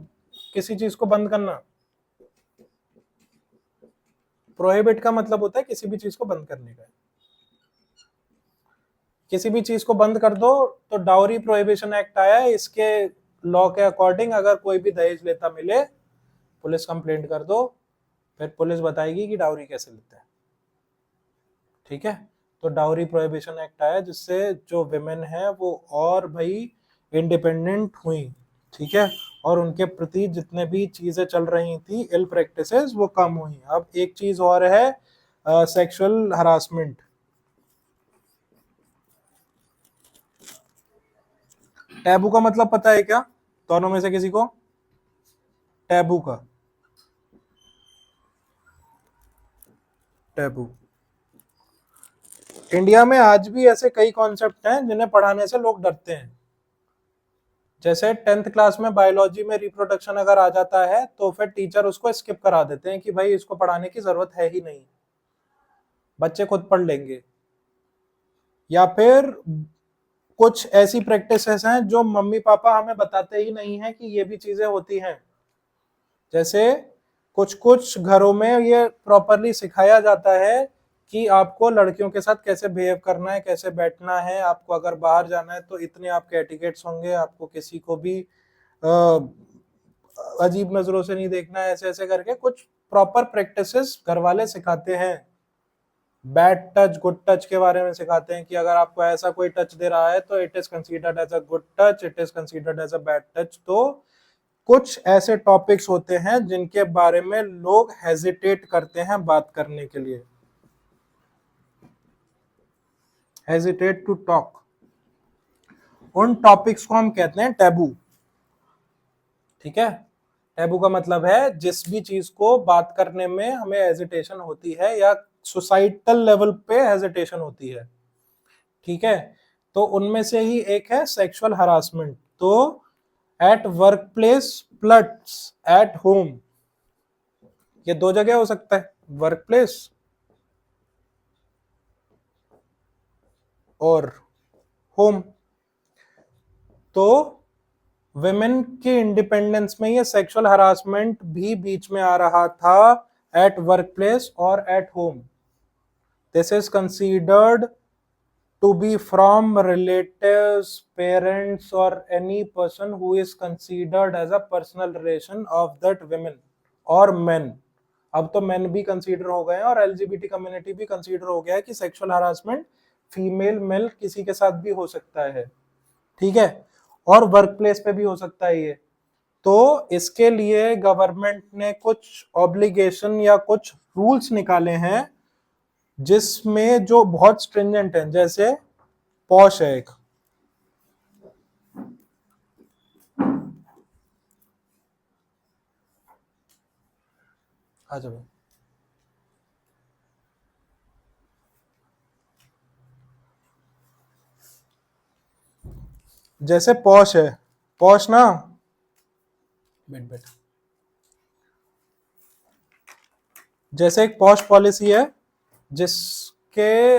किसी चीज को बंद करना। प्रोहिबिट का मतलब होता है किसी भी चीज को बंद करने का। किसी भी चीज को बंद कर दो तो डाउरी प्रोहिबिशन एक्ट आया है। इसके लॉ के अकॉर्डिंग अगर कोई भी दहेज लेता मिले, पुलिस कंप्लेंट कर दो, फिर पुलिस बताएगी कि डाउरी कैसे लेते हैं, ठीक है। तो डाउरी प्रोहिबिशन एक्ट आया जिससे जो विमेन है वो और भाई इंडिपेंडेंट हुई, ठीक है, और उनके प्रति जितने भी चीजें चल रही थी इल प्रैक्टिसेस वो कम हुई। अब एक चीज और है, सेक्सुअल हरासमेंट। टैबू का मतलब पता है क्या दोनों में से किसी को? टैबू का, टैबू। इंडिया में आज भी ऐसे कई कॉन्सेप्ट हैं जिन्हें पढ़ाने से लोग डरते हैं। जैसे 10th क्लास में बायोलॉजी में रिप्रोडक्शन अगर आ जाता है तो फिर टीचर उसको स्किप करा देते हैं कि भाई इसको पढ़ाने की जरूरत है ही नहीं, बच्चे खुद पढ़ लेंगे। या फिर कुछ ऐसी प्रैक्टिसेस हैं जो मम्मी पापा हमें बताते ही नहीं है कि ये भी चीजें होती हैं। जैसे कुछ कुछ घरों में ये प्रॉपरली सिखाया जाता है कि आपको लड़कियों के साथ कैसे बिहेव करना है, कैसे बैठना है, आपको अगर बाहर जाना है तो इतने आपके एटिकेट्स होंगे, आपको किसी को भी अजीब नजरों से नहीं देखना है, ऐसे ऐसे करके कुछ प्रॉपर प्रैक्टिसेस घर वाले सिखाते हैं। बैड टच गुड टच के बारे में सिखाते हैं कि अगर आपको ऐसा कोई टच दे रहा है तो it is considered as a good touch, it is considered as a bad touch. तो कुछ ऐसे टॉपिक्स होते हैं जिनके बारे में लोग हेजिटेट करते हैं बात करने के लिए, हेजिटेट टू टॉक। उन टॉपिक्स को हम कहते हैं टैबू, ठीक है। टैबू का मतलब है जिस भी चीज को बात करने में हमें हेजिटेशन होती है या सोसाइटल लेवल पे हेजिटेशन होती है, ठीक है। तो उनमें से ही एक है सेक्सुअल हरासमेंट। तो at work place plus at home, ये दो जगह हो सकता है, वर्क प्लेस और होम। तो विमेन के इंडिपेंडेंस में ये सेक्सुअल हरासमेंट भी बीच में आ रहा था, एट वर्क प्लेस और at home. This is considered to be from relatives, parents or any person who is considered as a personal relation of that women or men। अब तो men भी consider हो गए हैं और एलजीबीटी कम्युनिटी भी consider हो गया है कि सेक्सुअल हरासमेंट फीमेल मेल किसी के साथ भी हो सकता है, ठीक है, और वर्क प्लेस पे भी हो सकता है ये। तो इसके लिए गवर्नमेंट ने कुछ ऑब्लिगेशन या कुछ रूल्स निकाले हैं जिसमें जो बहुत स्ट्रिंजेंट है, जैसे पॉश है एक, आ जाओ, जैसे पॉश है, पॉश ना, बैठ बैठ, जैसे एक पॉश पॉलिसी है जिसके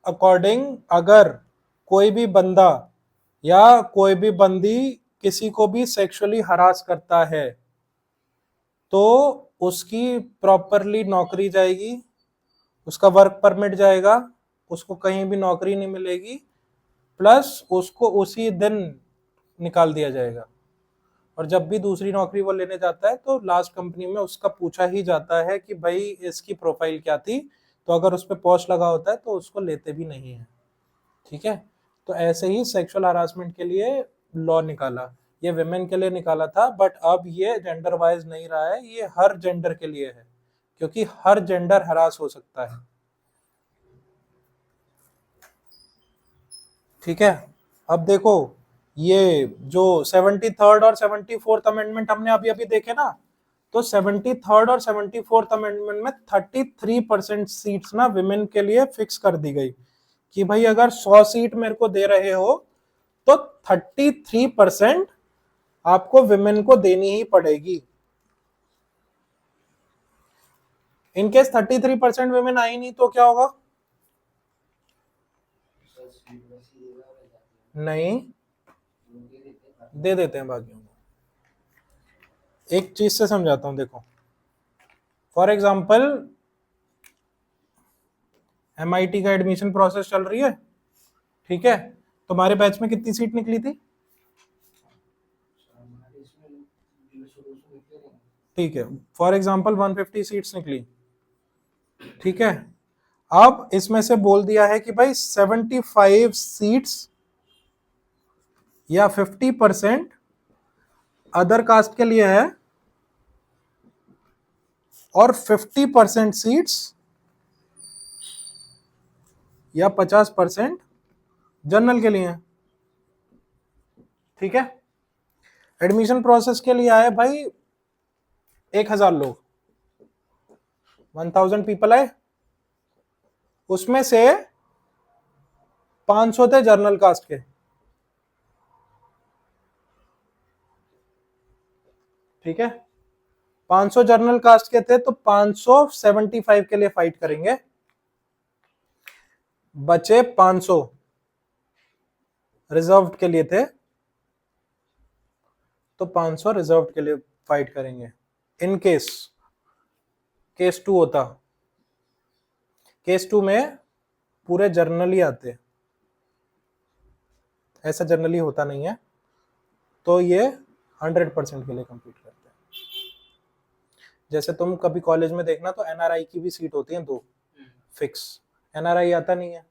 अकॉर्डिंग अगर कोई भी बंदा या कोई भी बंदी किसी को भी सेक्सुअली हरास करता है तो उसकी प्रॉपरली नौकरी जाएगी, उसका वर्क परमिट जाएगा, उसको कहीं भी नौकरी नहीं मिलेगी, प्लस उसको उसी दिन निकाल दिया जाएगा। और जब भी दूसरी नौकरी वो लेने जाता है तो लास्ट कंपनी में उसका पूछा ही जाता है कि भाई इसकी प्रोफाइल क्या थी, तो अगर उस पर पॉश लगा होता है तो उसको लेते भी नहीं है, ठीक है। तो ऐसे ही सेक्सुअल हरासमेंट के लिए लॉ निकाला, ये विमेन के लिए निकाला था, बट अब ये जेंडर वाइज नहीं रहा है, ये हर जेंडर के लिए है, क्योंकि हर जेंडर हरास हो सकता है, ठीक है। अब देखो ये जो 73rd और 74th अमेंडमेंट हमने अभी अभी देखे ना, तो 73rd और 74th अमेंडमेंट में 33% सीट्स ना विमेन के लिए फिक्स कर दी गई कि भाई अगर 100 सीट मेरे को दे रहे हो तो 33% आपको विमेन को देनी ही पड़ेगी। इनकेस 33% विमेन आई नहीं तो क्या होगा? नहीं, दे देते हैं बाकियों को। एक चीज से समझाता हूं, देखो फॉर एग्जाम्पल MIT का एडमिशन प्रोसेस चल रही है, ठीक है, तुम्हारे बैच में कितनी सीट निकली थी? ठीक है, फॉर एग्जाम्पल 150 सीट्स निकली, ठीक है। अब इसमें से बोल दिया है कि भाई 75 सीट्स या 50% अदर कास्ट के लिए है और 50% सीट्स या 50% जनरल के लिए है, ठीक है। एडमिशन प्रोसेस के लिए आए भाई 1000 लोग, 1000 पीपल आए, उसमें से 500 थे जनरल कास्ट के, ठीक है। 500 जनरल कास्ट के थे तो 575 के लिए फाइट करेंगे, बचे 500 रिजर्व के लिए थे तो 500 रिजर्व के लिए फाइट करेंगे। इन केस केस 2 होता, केस 2 में पूरे जर्नली आते, ऐसा जनरली होता नहीं है, तो ये 100% के लिए कंप्लीट करते हैं। जैसे तुम कभी कॉलेज में देखना तो NRI की भी सीट होती है 2 फिक्स, NRI आता नहीं है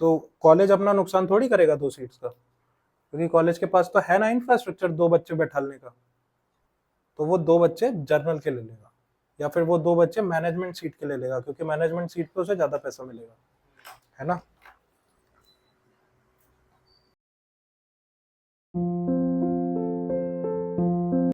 तो कॉलेज अपना नुकसान थोड़ी करेगा 2 सीट्स का, क्योंकि कॉलेज के पास तो है ना इंफ्रास्ट्रक्चर 2 बच्चे बैठाने का, तो वो 2 बच्चे जर्नल के ले लेगा या फिर वो 2 बच्चे मैनेजमेंट सीट के ले लेगा, क्योंकि मैनेजमेंट सीट पे उसे ज्यादा पैसा मिलेगा, है ना।